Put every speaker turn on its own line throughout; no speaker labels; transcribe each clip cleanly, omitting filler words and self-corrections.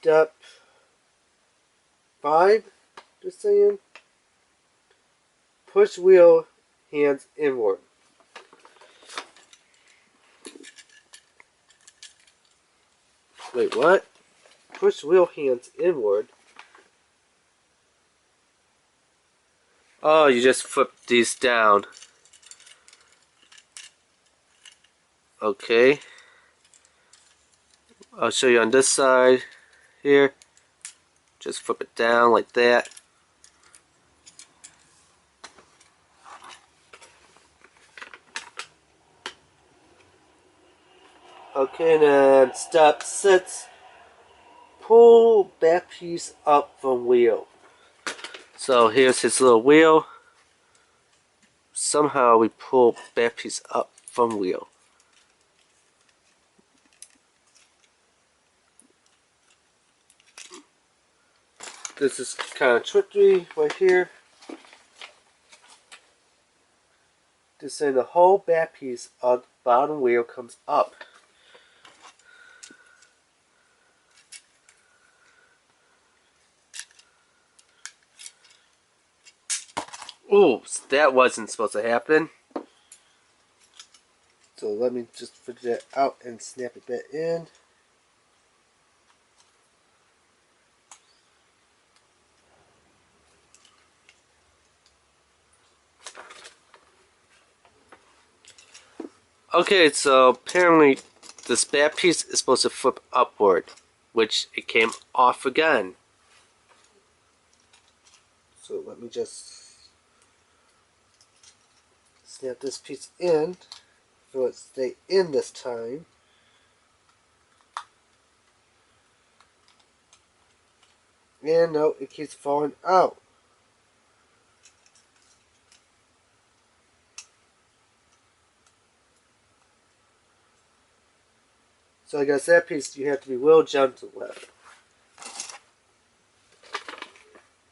step 5, just saying. Push wheel hands inward. Wait, what? Push wheel hands inward. Oh, you just flip these down. Okay. I'll show you on this side here. Just flip it down like that. Okay, and then step 6. Pull back piece up from wheel. So here's his little wheel. Somehow we pull back piece up from wheel. This is kind of tricky right here. Just saying the whole back piece of the bottom wheel comes up. Oops, that wasn't supposed to happen. So let me just figure that out and snap it back in. Okay, so apparently this back piece is supposed to flip upward, which it came off again. So let me just snap this piece in so it stay in this time. And no, it keeps falling out. So I guess that piece you have to be real gentle with.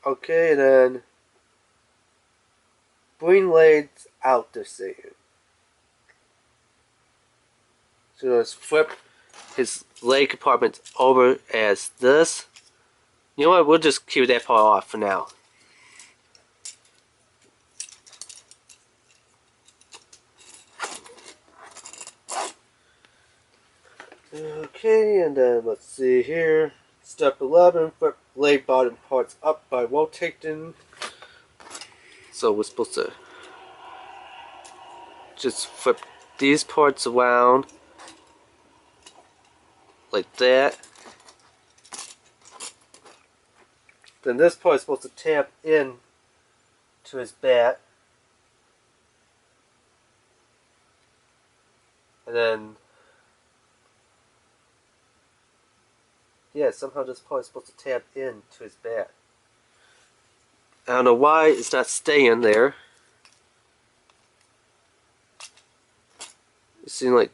Okay, then bring legs out the same. So let's flip his leg compartment over as this. You know what, we'll just keep that part off for now. Okay, and then let's see here. Step 11, flip leg bottom parts up by rotating. So we're supposed to just flip these parts around like that. Then this part is supposed to tap in to his back. And then, yeah, somehow this part is supposed to tap in to his back. I don't know why it's not staying there. It seemed like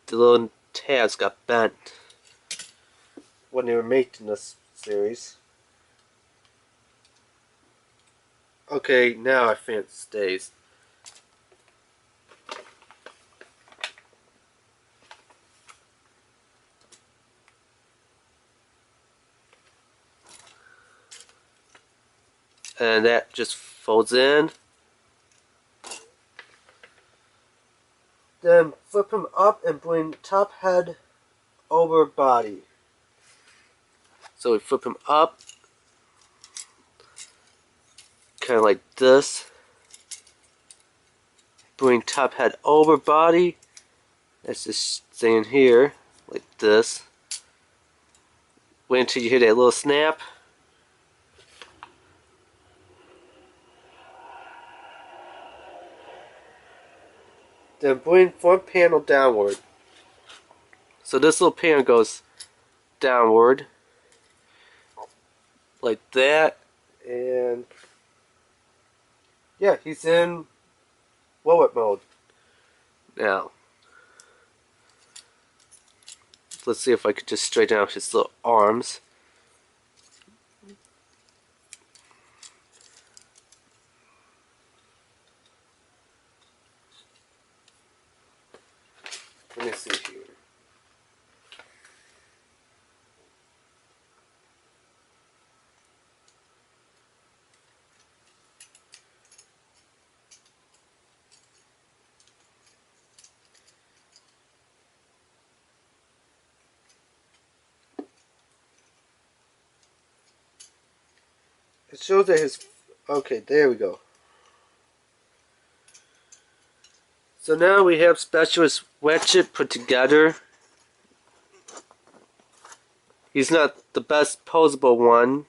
the little tabs got bent when they were making this series. Okay, now I think it stays. And that just folds in. Then flip him up and bring top head over body. So we flip him up, kind of like this. Bring top head over body. That's just staying here, like this. Wait until you hear that little snap. Then bring front panel downward. So this little panel goes downward, like that, and yeah, he's in blow-up mode now. Let's see if I could just straighten out his little arms. Let me see here. It shows that his... Okay, there we go. So now we have Specialist Ratchet put together. He's not the best posable one.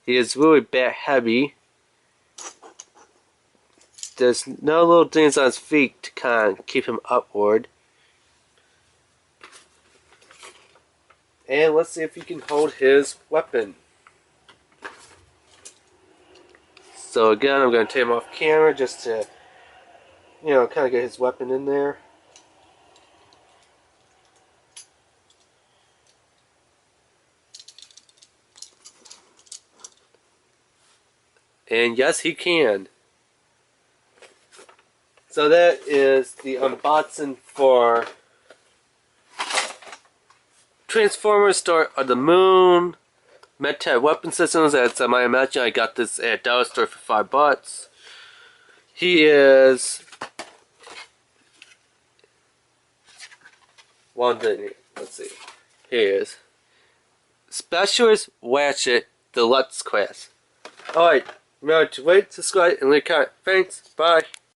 He is really bat heavy. There's no little things on his feet to kind of keep him upward. And let's see if he can hold his weapon. So again, I'm going to take him off camera just to, you know, kind of get his weapon in there. And yes, he can. So that is the unboxing for Transformers Store of the Moon MECHTECH weapon systems. As I might imagine, I got this at dollar store for $5. He is let's see. Here he is. Specialist Ratchet Deluxe class. Alright, remember to rate, subscribe, and leave a comment. Thanks, bye.